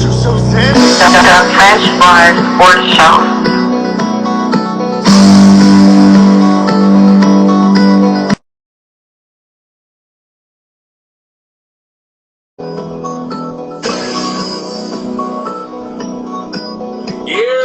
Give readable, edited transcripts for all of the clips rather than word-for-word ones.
The Fresh Bar Sports Show.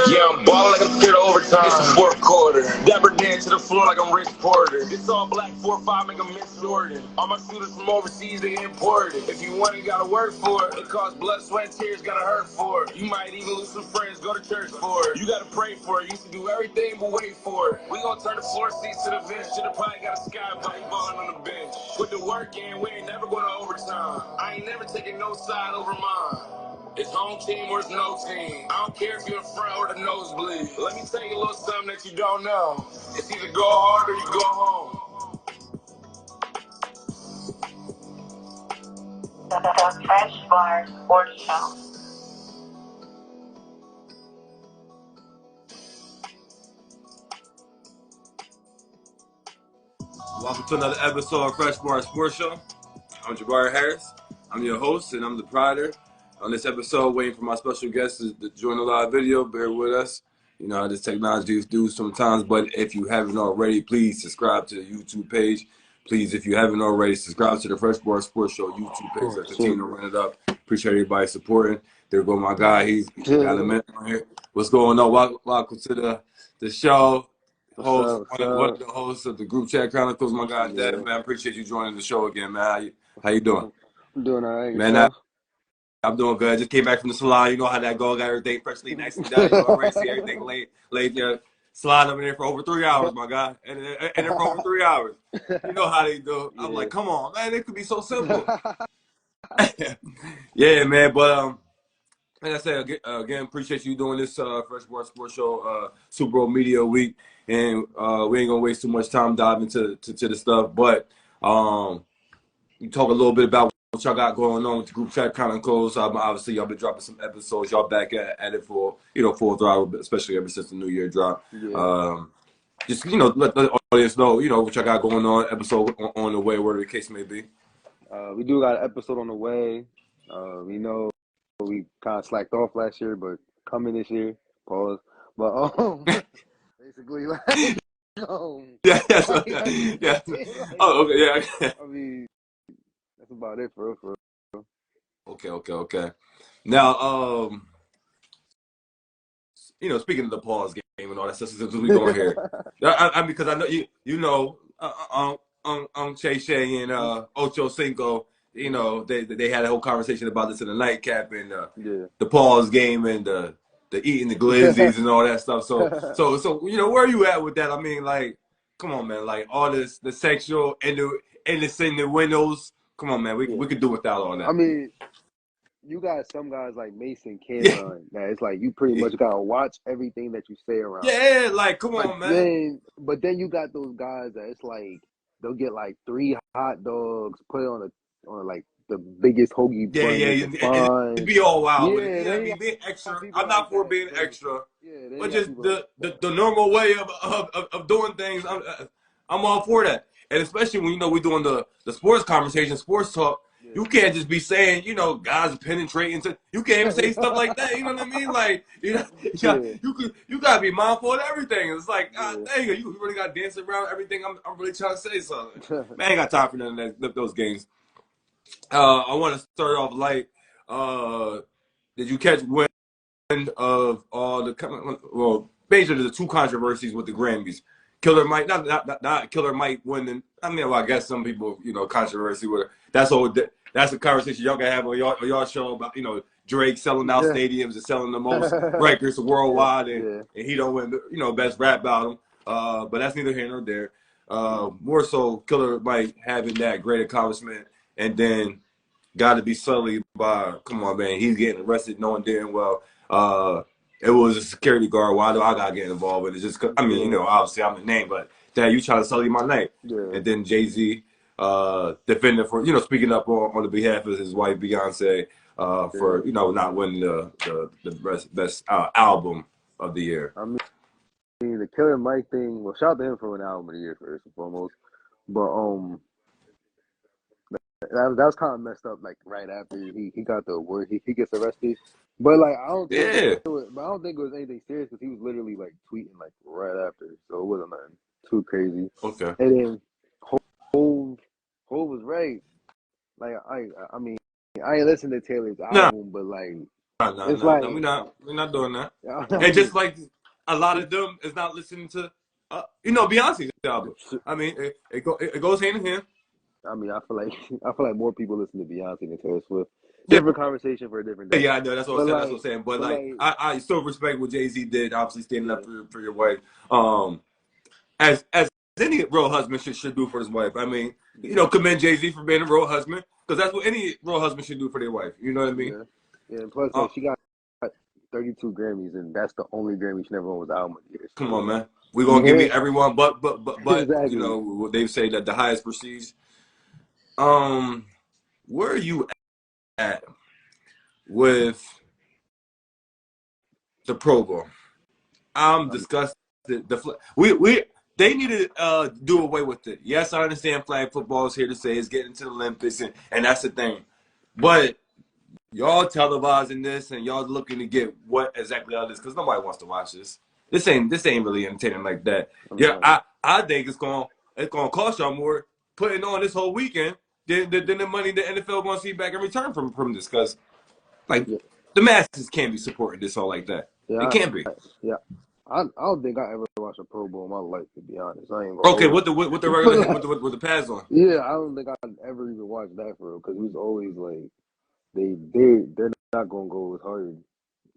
Yeah, I'm ballin' like I'm scared of overtime. It's the fourth quarter. Dapper dance to the floor like I'm Rich Porter. It's all black 4-5, make a Miss Jordan. All my shooters from overseas, they imported. If you want it, gotta work for it. It costs blood, sweat, tears, gotta hurt for it. You might even lose some friends, go to church for it. You gotta pray for it. You used to do everything but wait for it. We gon' turn the floor seats to the bench. Should've probably got a sky bike ballin' on the bench. Put the work in, we ain't never going to overtime. I ain't never taking no side over mine. It's home team or it's no team. I don't care if you're in front or the nosebleed. Let me tell you a little something that you don't know. It's either go hard or you go home. The Fresh Bar Sports Show. Welcome to another episode of Fresh Bar Sports Show. I'm Jabari Harris. I'm your host and I'm the proprietor. On this episode, waiting for my special guests to join the live video. Bear with us. You know how this technology is due sometimes, but if you haven't already, please subscribe to the YouTube page. Please, if you haven't already, subscribe to the Fresh Bar Sports Show YouTube page. Let's continue to run it up. Appreciate everybody supporting. There go my guy. He's got a minute on here. What's going on? Welcome to the show. One of the hosts of the Group Chat Chronicles, my guy, Dad, man. Appreciate you joining the show again, man. How you doing? I'm doing all right. Man, I'm doing good. Just came back from the salon. You know how that go. Got everything freshly nice and done. You know, already see everything laid there. Slide up in there for over 3 hours, my guy. And then for over 3 hours. You know how they do. I'm like, come on, man. It could be so simple. Yeah, man. But like I said, again, appreciate you doing this Fresh Bar Sports Show Super Bowl Media Week. And we ain't going to waste too much time diving to the stuff. But you talk a little bit about what y'all got going on with the Group Chat Chronicles. Obviously, y'all been dropping some episodes. Y'all back at it for, full throttle, especially ever since the New Year drop. Yeah. Just, let the audience know, what y'all got going on, episode on the way, whatever the case may be. We do got an episode on the way. We know we kind of slacked off last year, but coming this year, pause. But basically, like, Yeah. Oh, okay, yeah. I mean, that's about it for real. Okay. Now, speaking of the pause game and all that stuff, since we going here, because I know Che Shay and Ocho Cinco, they had a whole conversation about this in the nightcap and the pause game and the eating the glizzies and all that stuff. So where are you at with that? I mean, like, come on, man, like all this the sexual and the innuendos. Come on, man, we could do without all that. I mean, you got some guys like Mason Cameron that it's like you pretty much gotta watch everything that you say around. Yeah, like come on, man. But then you got those guys that it's like they'll get like 3 hot dogs, put it on like the biggest hoagie bun they can find. It'd be all wild Yeah, with it. Yeah, I mean, being extra. I'm not for being extra, but just the normal way of doing things. I'm all for that, and especially when we're doing the sports conversation, sports talk. You can't just be saying, guys penetrating. You can't even say stuff like that. You know what I mean? Like, you gotta be mindful of everything. It's like, God dang it, you really gotta dance around everything. I'm really trying to say something. Man, I ain't got time for none of those games. I want to start off light. Did you catch wind of all basically the 2 controversies with the Grammys? Killer Mike, not Killer Mike winning. I mean, I guess some people, controversy with it. That's a conversation y'all can have on y'all show about, Drake selling out stadiums and selling the most records worldwide, and he don't win, best rap album. But that's neither here nor there. More so, Killer Mike having that great accomplishment, and then got to be sullied by, come on, man, he's getting arrested knowing damn well it was a security guard. Why do I got to get involved with it? Just cause, I mean, obviously I'm the name, but Dad, you trying to sully my name. And then Jay-Z defending for, speaking up on the behalf of his wife, Beyonce, for, not winning the best album of the year. I mean, the Killer Mike thing, well, shout out to him for an album of the year, first and foremost. But that was kind of messed up. Like right after he got the award, he gets arrested. But like I don't think Yeah. I don't think it was anything serious because he was literally like tweeting like right after, so it wasn't nothing too crazy. Okay. And then Hove was right. Like I mean I ain't listened to Taylor's album, but like it's like we're not doing that. I And mean, just like a lot of them is not listening to, Beyonce's album. I mean, it goes hand in hand. I mean, I feel like more people listen to Beyonce than Taylor Swift. Different conversation for a different day. Yeah, I know. That's what I'm saying. But I still respect what Jay-Z did. Obviously, standing up for your wife. As any real husband should do for his wife. I mean, commend Jay-Z for being a real husband because that's what any real husband should do for their wife. You know what I mean? Yeah. And plus, she got 32 Grammys, and that's the only Grammy she never won was the album of the year. So. Come on, man. We're gonna give me everyone, but Exactly. they say that the highest prestige. Where are you at with the Pro Bowl? I'm disgusted. They need to do away with it. Yes, I understand flag football is here to say it's getting to the Olympics, and that's the thing. But y'all televising this and y'all looking to get what exactly out of this because nobody wants to watch this. This ain't really entertaining like that. Yeah, I think it's gonna cost y'all more putting on this whole weekend than the money the NFL gonna see back in return from this because the masses can't be supporting this all like that. Yeah, it can't be. Yeah. I don't think I ever watched a Pro Bowl in my life, to be honest. I ain't gonna okay, with the regular with the pads on. Yeah, I don't think I'd ever even watched that for real because it was always like they're not gonna go as hard.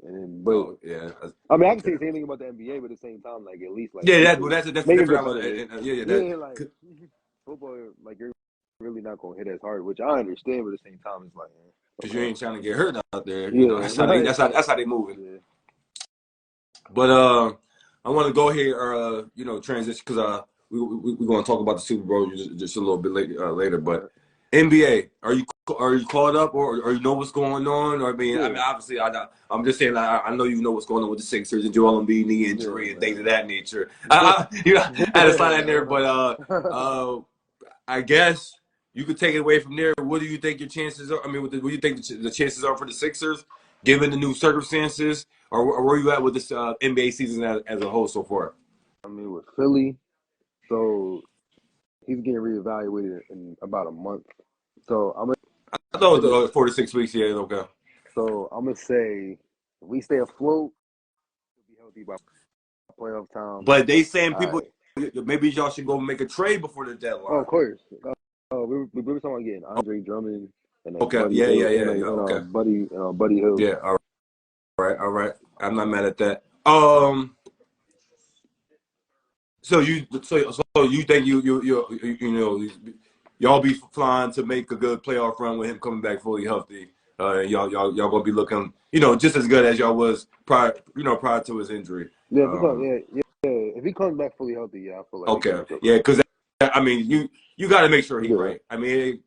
And then, I mean, I can say the same thing about the NBA, but at the same time, like at least like that's different. Like football, like you're really not gonna hit as hard, which I understand, but at the same time, it's like because you ain't trying to get hurt out there. That's how they moving. Yeah. But I want to go here, transition because we're going to talk about the Super Bowl just a little bit later. But NBA, are you caught up or you know what's going on? Or I mean, obviously I'm just saying I know you know what's going on with the Sixers and Joel Embiid knee injury and things of that nature. I had to slide in there, but I guess you could take it away from there. What do you think your chances are? I mean, what do you think the chances are for the Sixers, given the new circumstances? Or where are you at with this NBA season as a whole so far? I mean, with Philly, so he's getting reevaluated in about a month. So I thought it was 4 to 6 weeks. Yeah, okay. So I'm gonna say if we stay afloat, we'll be healthy by playoff time. But they saying people maybe y'all should go make a trade before the deadline. Oh, of course. We were talking about getting Andre Drummond and okay, Buddy Hill, okay. Buddy Hill. Yeah, all right. I'm not mad at that. So you think y'all be flying to make a good playoff run with him coming back fully healthy? Y'all gonna be looking, just as good as y'all was prior to his injury. Yeah, if he comes back fully healthy, I feel like okay, because I mean you got to make sure he's right. I mean,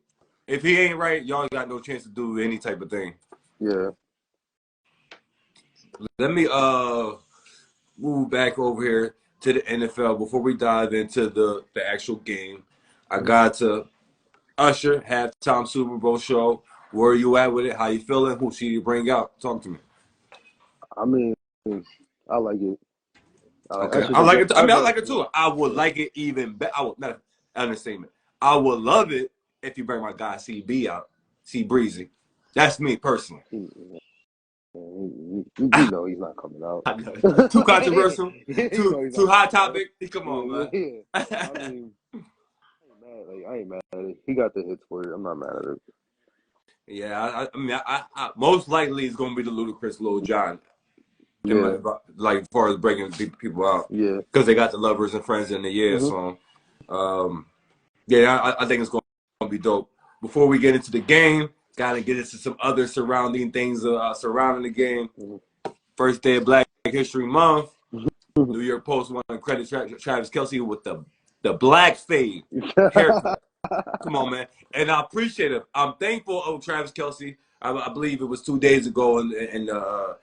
if he ain't right, y'all got no chance to do any type of thing. Yeah. Let me move back over here to the NFL before we dive into the actual game. I got to Usher halftime Super Bowl show. Where are you at with it? How you feeling? Who should you bring out? Talk to me. I mean, I like it. Okay, I like it. I mean, I like it too. I would like it even better. I would not understatement. I would love it if you bring my guy CB out, C Breezy. That's me personally. You know he's not coming out. Too controversial. Too hot topic. Come on, man. Yeah. I ain't mad at it. He got the hits for it. I'm not mad at it. Yeah, I mean, I most likely it's gonna be the Ludacris Lil Jon. Yeah. Like as far as breaking people out. Yeah. Because they got the lovers and friends in the year. So, I think it's gonna be dope. Before we get into the game, gotta get into some other surrounding things surrounding the game. First day of Black History Month. New York Post want to credit Travis Kelce with the black fade haircut. Come on, man. And I appreciate it. I'm thankful of Travis Kelce. I believe it was 2 days ago, and the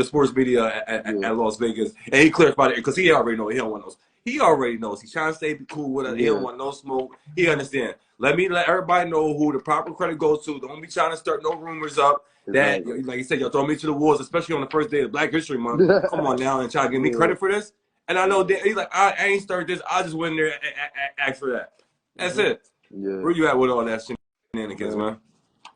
sports media at Las Vegas, and he clarified it because he already know he don't want those. He already knows. He's trying to stay cool with us. He don't want no smoke. He understands. Let everybody know who the proper credit goes to. Don't be trying to start no rumors up that, like you said, y'all throw me to the wolves, especially on the first day of Black History Month. Come on now and try to give me credit for this. And I know that he's like, I ain't started this. I just went in there and asked for that. That's it. Yeah. Where you at with all that shenanigans, man?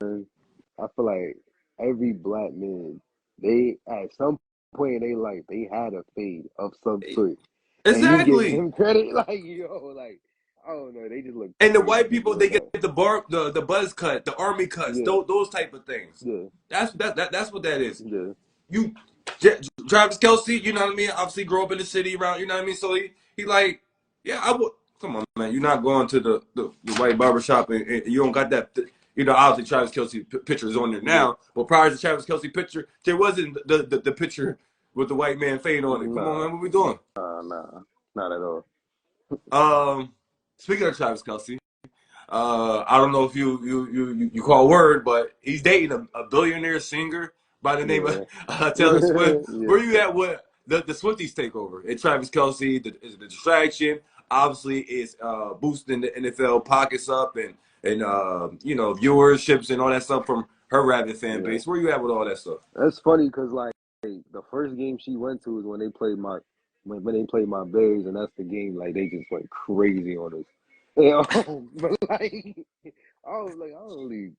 I feel like every black man, they at some point in their life, they had a fade of some sort. Exactly. And you give him credit, like, yo, like, I don't know, they just look. And the white people, they get the buzz cut, the army cuts, those type of things. Yeah. That's what that is. Yeah. You, Travis Kelce, you know what I mean? Obviously, grew up in the city around, you know what I mean? So he like, yeah, I would. Come on, man, you're not going to the white barbershop and you don't got that. You know, obviously Travis Kelce picture is on there now, but prior to Travis Kelce picture, there wasn't the picture with the white man fade on it. Come on, man, what we doing? Nah, not at all. Speaking of Travis Kelce, I don't know if you call word, but he's dating a billionaire singer by the name of Taylor Swift. Where you at with the Swifties takeover? And Travis Kelce is the distraction. Obviously, it's boosting the NFL pockets up and you know, viewerships and all that stuff from her rabid fan base. Where you at with all that stuff? That's funny because like the first game she went to is when they played my Bears, and that's the game like they just went crazy on us. But like I was like, I don't really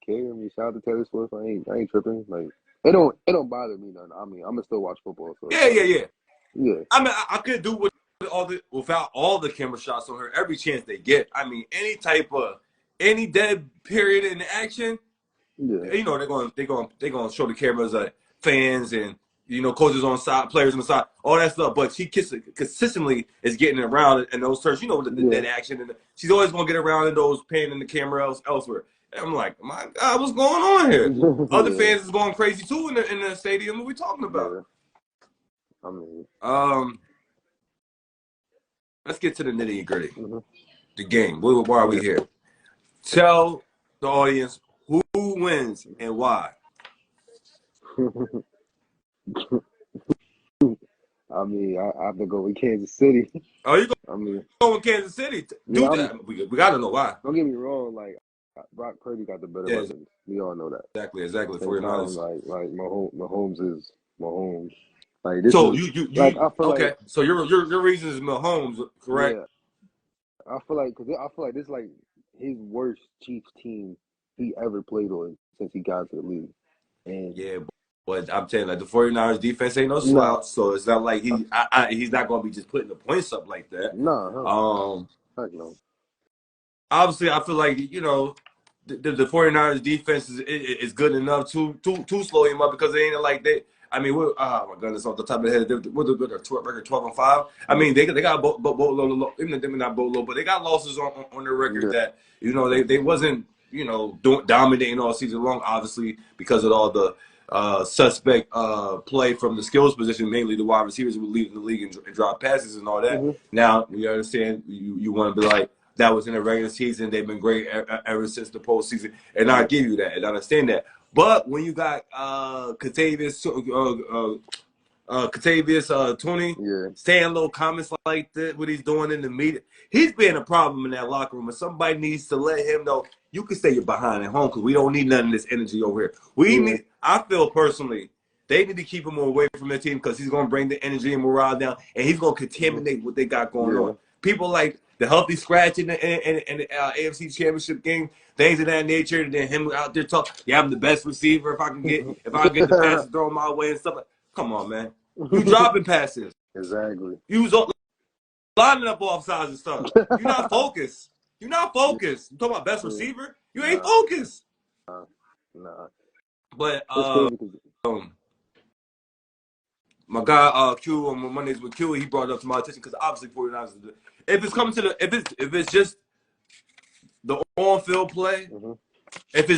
care. I mean, shout out to Taylor Swift. I ain't tripping. Like it don't bother me none. I mean, I'm gonna still watch football. So Yeah. I mean, I could do without all the camera shots on her every chance they get. I mean, any dead period in the action, you know, they're going to show the cameras fans and, you know, coaches on side, players on the side, all that stuff. But she consistently is getting around in those turns, you know, the dead action, and she's always going to get around in those panning the camera elsewhere. And I'm like, my God, what's going on here? Other fans is going crazy too in the stadium. What are we talking about? I mean, let's get to the nitty and gritty. The game. Why are we here? Tell the audience who wins and why. I mean, I have to go with Kansas City. Oh, you go with Kansas City? Dude, we got to know why. Don't get me wrong. Like, Brock Purdy got the better weapons. We all know that. Exactly. 49ers. Like Mahomes is Mahomes. Like this so is, you like, I feel okay? like, So your reason is Mahomes, correct? Yeah. I feel like this is like his worst Chiefs team he ever played on since he got to the league. And yeah, but I'm telling you, like the 49ers defense ain't no slouch, so it's not like he's not gonna be just putting the points up like that. No. Heck no. Obviously, I feel like, you know, the 49ers defense is good enough to slow him up because it ain't like they. I mean, oh my goodness, off the top of the head, with the record 12-5. I mean, they got boatload, even not boatload, but they got losses on their record that, you know, they wasn't, you know, dominating all season long, obviously, because of all the suspect play from the skills position, mainly the wide receivers who were leading the league and drop passes and all that. Now, you understand, you want to be like, that was in the regular season. They've been great ever since the postseason, and I give you that, and I understand that. But when you got Katavius Tony saying little comments like that, what he's doing in the media, he's being a problem in that locker room, and somebody needs to let him know you can stay your behind at home because we don't need none of this energy over here. We need. I feel personally they need to keep him away from the team because he's going to bring the energy and morale down, and he's going to contaminate what they got going on. People like the healthy scratch in the AFC Championship game, things of that nature, and then him out there talking, yeah, I'm the best receiver if I get the passes thrown my way and stuff. Come on, man. You dropping passes. Exactly. You was lining up off sides and stuff. You're not focused. You talking about best receiver? You ain't focused. Nah. But my guy Q on Mondays with Q, he brought it up to my attention because obviously 49ers. If it's coming to if it's just the on-field play, if the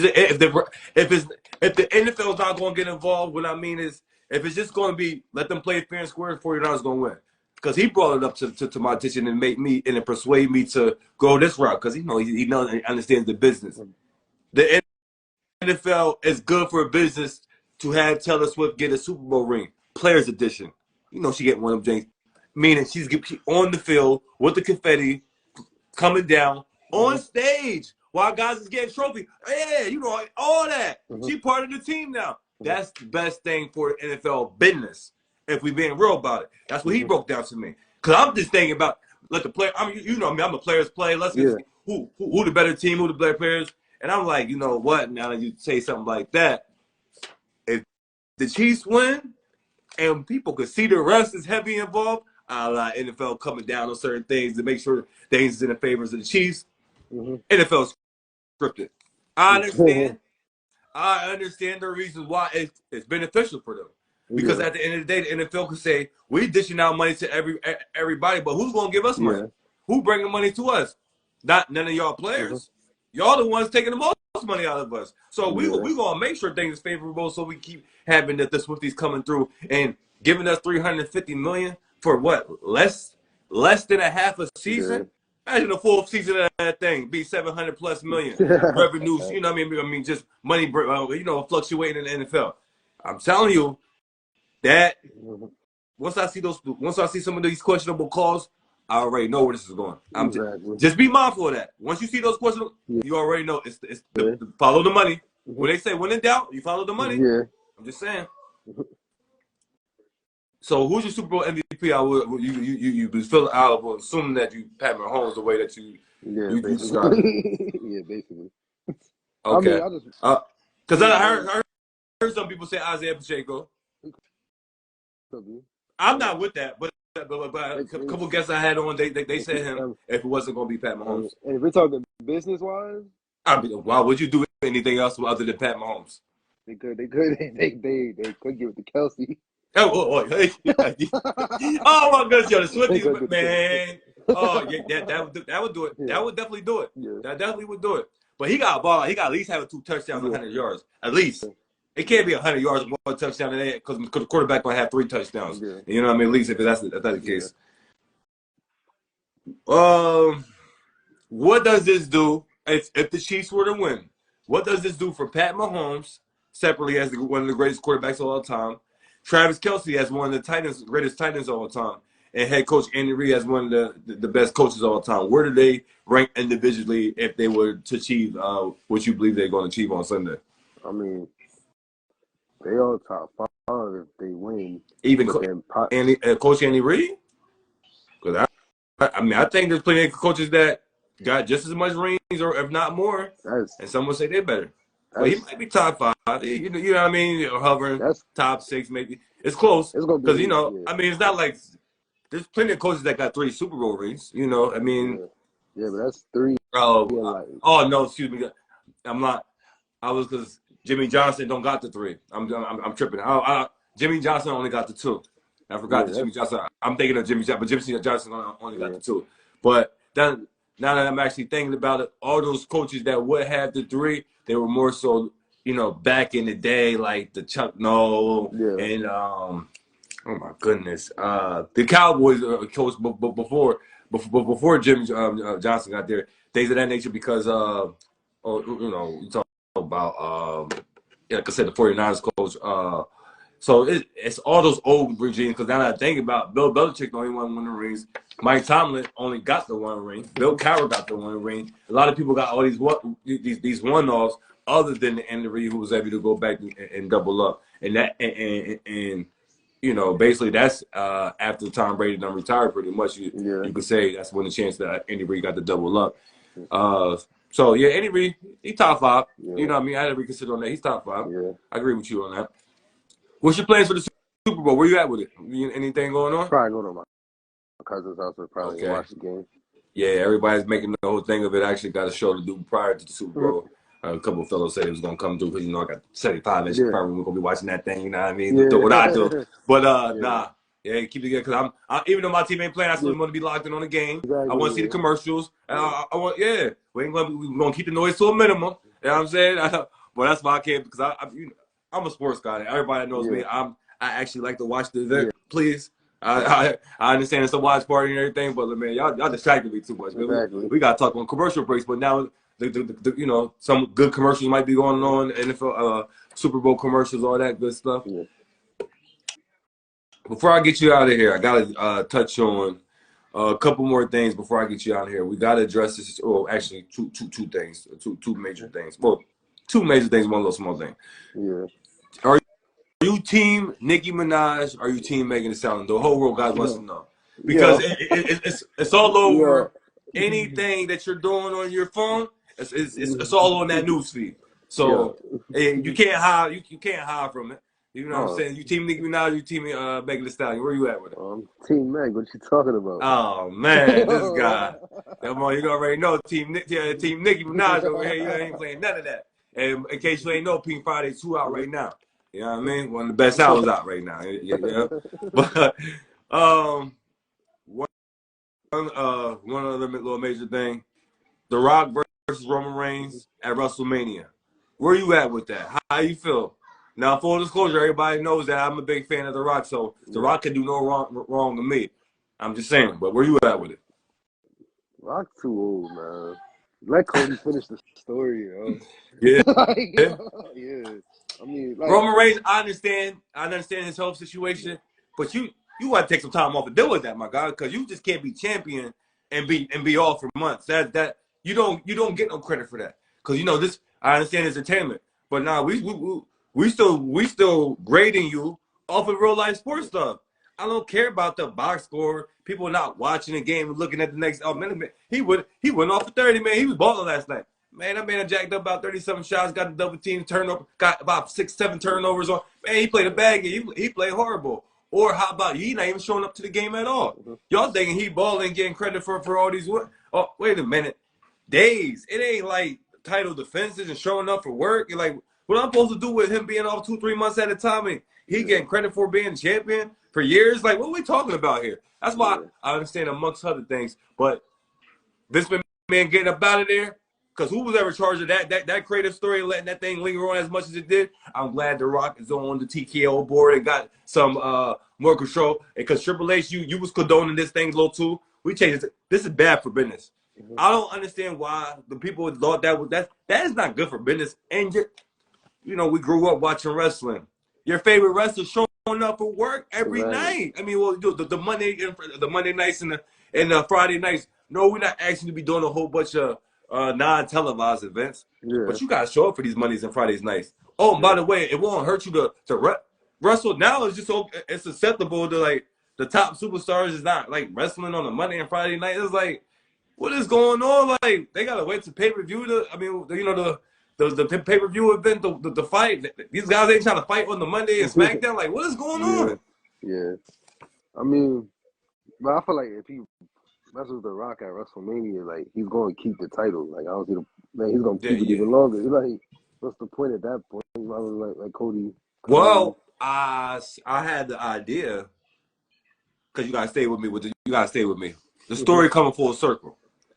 NFL is not going to get involved, what I mean is if it's just going to be let them play fair and square, 49ers going to win. Because he brought it up to my attention and it persuade me to go this route because he knows he understands the business. The NFL is good for a business to have Taylor Swift get a Super Bowl ring, Players Edition. You know she get one of them things, meaning she's on the field with the confetti coming down, on stage while guys is getting trophy. Yeah, you know, all that. She part of the team now. That's the best thing for NFL business. If we being real about it, that's what he broke down to me. Cause I'm just thinking about let the player. I mean, you know me. I'm a players play. Let's get who the better team, who the better players. And I'm like, you know what? Now that you say something like that, if the Chiefs win and people could see the rest is heavy involved, a la NFL coming down on certain things to make sure things is in the favors of the Chiefs. NFL's scripted. I understand. I understand the reasons why it's beneficial for them. Because at the end of the day, the NFL could say, we dishing out money to everybody, but who's going to give us money? Who bringing money to us? Not none of y'all players. Y'all the ones taking the most money out of us. So we going to make sure things is favorable so we keep having the Swifties coming through and giving us $350 million for what? Less than a half a season? Imagine a full season of that thing be 700 plus million revenues. You know what I mean? Just money, you know, fluctuating in the NFL. I'm telling you that once I see some of these questionable calls, I already know where this is going. Just be mindful of that. Once you see those questions, you already know it's follow the money. When they say when in doubt, you follow the money. I'm just saying. So who's your Super Bowl MVP? You feel out of assuming that you Pat Mahomes the way that you described it. Basically. Okay. I mean, because I heard some people say Isaiah Pacheco. I'm not with that, but a couple guests I had on, they said him if it wasn't going to be Pat Mahomes. And if we're talking business wise, I mean, why would you do anything else other than Pat Mahomes? They could give it to Kelsey. Oh my goodness, yo, the Swifties, man. Oh, yeah, that would do it. That would definitely do it. That definitely would do it. But he got a ball. He got at least have 2 touchdowns, 100 yards. At least. It can't be 100 yards and 1 touchdown today because the quarterback might have 3 touchdowns. You know what I mean? At least if that's the case. What does this do if the Chiefs were to win? What does this do for Pat Mahomes separately as one of the greatest quarterbacks of all time? Travis Kelce as one of the greatest tight ends of all time, and head coach Andy Reid as one of the best coaches of all time. Where do they rank individually if they were to achieve what you believe they're going to achieve on Sunday? I mean, they all top 5 if they win. Even Coach Andy Reid? Because I think there's plenty of coaches that got just as much rings, or if not more, and some would say they're better. Well, he might be top 5. You know what I mean? Hovering top 6, maybe. It's close because I mean, it's not like there's plenty of coaches that got 3 Super Bowl rings. You know, I mean, but that's 3. Oh no, excuse me, I'm not. I was because Jimmy Johnson don't got the 3. I'm tripping. Jimmy Johnson only got the 2. I forgot that Jimmy Johnson. I'm thinking of Jimmy Johnson, but Jimmy Johnson only got the 2. But then now that I'm actually thinking about it, all those coaches that would have the 3, they were more so, back in the day, like the Chuck Noll and oh my goodness, the Cowboys coach before Jimmy Johnson got there, things of that nature because you talk about like I said, the 49ers coach. So it's all those old regimes because now that I think about Bill Belichick the only one win the rings. Mike Tomlin only got the 1 ring. Bill Cowher got the 1 ring. A lot of people got all these one-offs other than the Andy Reid who was able to go back and double up. And that and basically that's after Tom Brady done retired pretty much. You could say that's when the chance that Andy Reid got to double up. So yeah, Andy Reid, he top 5. You know what I mean? I had to reconsider on that. He's top 5. I agree with you on that. What's your plans for the Super Bowl? Where you at with it? Anything going on? Probably go to my cousin's house and probably watch the game. Yeah, everybody's making the whole thing of it. I actually got a show to do prior to the Super Bowl. A couple of fellows said it was going to come through because, I got 75-inch. Probably we're going to be watching that thing, you know what I mean? Do what I do. But, nah. Yeah, keep it good because even though my team ain't playing, I still want to be locked in on the game. I want to see the commercials. I want, we're going to keep the noise to a minimum. You know what I'm saying? But that's why I can't because I'm a sports guy. Everybody that knows me. I actually like to watch the event. Please. I understand it's a watch party and everything, but man, y'all distracted me too much. Man. We got to talk on commercial breaks, but now some good commercials might be going on, NFL, Super Bowl commercials, all that good stuff. Before I get you out of here, I gotta touch on A couple more things before I get you out here. We got to address this. Well, actually, two things, two major things. Well, two major things, one little small thing. Yeah. Are you team Nicki Minaj? Or are you team Megan Thee Stallion? The whole world God wants to know because it's all over. Anything that you're doing on your phone, it's all on that news feed. So you can't hide. You can't hide from it. You know what I'm saying? You team Nicki Minaj, you team Megan Thee Stallion. Where you at with it? Team Meg. What you talking about? Oh man, this guy. Come on, you already know team Nicki Minaj over here. You ain't playing none of that. And in case you ain't know, Pink Friday 2 out right now. You know what I mean? One of the best albums out right now. Yeah. But one other little major thing: The Rock versus Roman Reigns at WrestleMania. Where you at with that? How you feel? Now, full disclosure, everybody knows that I'm a big fan of The Rock, so The Rock can do no wrong to me. I'm just saying, but where you at with it? Rock too old, man. Let Cody finish the story, yo. Yeah. Yeah. I mean, like, Roman Reigns, I understand his health situation, but you want to take some time off to deal with that, my guy, because you just can't be champion and be off for months. That you don't get no credit for that, because this. I understand it's entertainment, but now we still grading you off of real life sports stuff. I don't care about the box score. People not watching the game and looking at the next. Oh man, he went off for 30. Man, he was balling last night. Man, that man jacked up about 37 shots, got the double team turnover, got about 6-7 turnovers on. Man, he played a bad game. He played horrible. Or how about he not even showing up to the game at all? Y'all thinking he balling, getting credit for all these? Oh, wait a minute, days. It ain't like title defenses and showing up for work. You're like, what I'm supposed to do with him being off 2-3 months at a time? And he getting credit for being champion for years? Like, what are we talking about here? That's why I understand amongst other things. But Vince McMahon getting up out of there, because who was ever charged of that creative story and letting that thing linger on as much as it did? I'm glad The Rock is on the TKO board and got some more control. Because Triple H, you was condoning this thing low too. We changed it. This is bad for business. I don't understand why the people thought that is not good for business. And we grew up watching wrestling. Your favorite wrestler showing up for work every night. I mean, well, the Monday nights and the Friday nights. No, we're not asking to be doing a whole bunch of non-televised events. But you gotta show up for these Mondays and Fridays nights. Oh, and by the way, it won't hurt you to wrestle. Now it's just it's acceptable to like the top superstars is not like wrestling on a Monday and Friday night. It's like, what is going on? Like, they gotta wait to pay-per-view the pay-per-view event, the fight. These guys ain't trying to fight on the Monday and SmackDown. Like, what is going on? Yeah. I mean, but I feel like if he wrestles The Rock at WrestleMania, like, he's going to keep the title. Like, I don't see he's going to keep it even longer. It's like, what's the point at that point? I was like Cody. Well, I had the idea, because you gotta stay with me. The story coming full circle.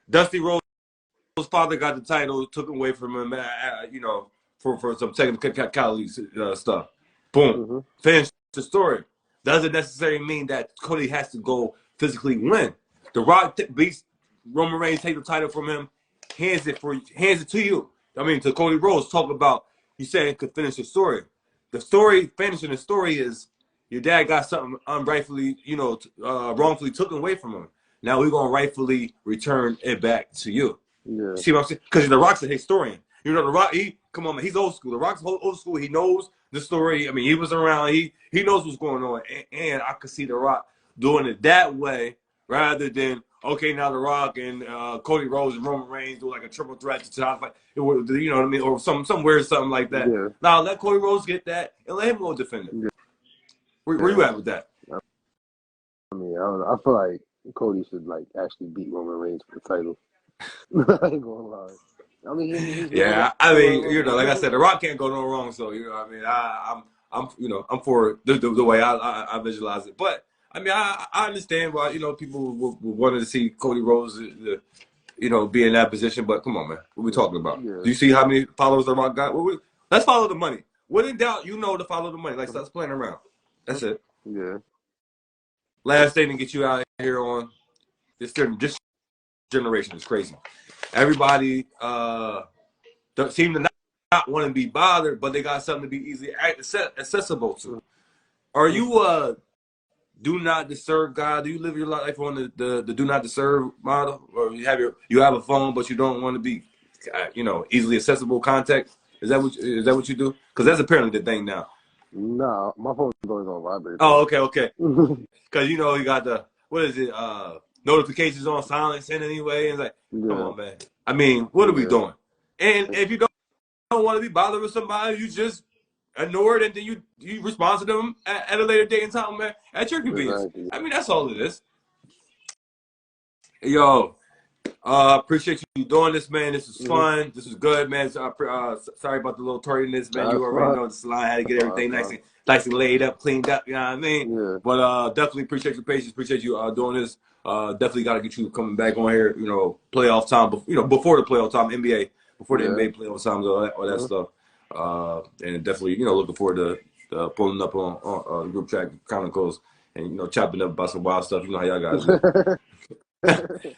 Dusty Rhodes' father got the title, took it away from him, for some technicality stuff. Boom. Finish the story. Doesn't necessarily mean that Cody has to go physically win. The Rock beats Roman Reigns, take the title from him, hands it to you. I mean, to Cody Rhodes, talk about, you said could finish the story. Finishing the story is your dad got something unrightfully, wrongfully taken away from him. Now we're going to rightfully return it back to you. Yeah. See what I'm saying? Because The Rock's a historian. The Rock, come on, man, he's old school. The Rock's old school. He knows the story. I mean, he was around. He knows what's going on. And I could see The Rock doing it that way rather than, okay, now The Rock and Cody Rhodes and Roman Reigns do like a triple threat to fight. You know what I mean? Or some weird something like that. Yeah. Now let Cody Rhodes get that and let him go defend it. Yeah. Where you at with that? I mean, I don't know. I feel like Cody should like actually beat Roman Reigns for the title. I ain't gonna lie. I mean, like I said, The Rock can't go no wrong. So I mean, I'm for the way I visualize it. But I mean, I understand why people wanted to see Cody Rhodes, be in that position. But come on, man, what we talking about? Yeah. Do you see how many followers The Rock got? Let's follow the money. When in doubt, to follow the money. Like, stop playing around. That's it. Yeah. Last thing to get you out here on this generation is crazy. Everybody seem to not want to be bothered, but they got something to be easily accessible to. Are you do not disturb God? Do you live your life on the do not disturb model, or you have a phone but you don't want to be, easily accessible contact? Is that what you do? Because that's apparently the thing now. Nah, my phone's always on vibrate. Oh, okay. Because you got the notifications on silence and anyway. And it's like, come on, man. I mean, what are we doing? And if you don't want to be bothered with somebody, you just ignore it, and then you respond to them at a later date and time, man, at your convenience. Exactly. I mean, that's all it is. Yo, appreciate you doing this, man. This was fun. This was good, man. Sorry about the little tardiness, man. You already know the salon had to get everything nice and laid up, cleaned up. You know what I mean? Yeah. But definitely appreciate your patience. Appreciate you doing this. Definitely got to get you coming back on here. Playoff time. Before the playoff time, NBA. Before the NBA playoff times, all that stuff. And definitely, looking forward to pulling up on Group Chat Chronicles and chopping up about some wild stuff. You know how y'all guys do.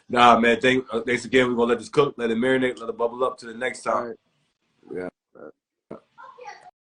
Nah, man. Thanks again. We're gonna let this cook, let it marinate, let it bubble up to the next time. Yeah.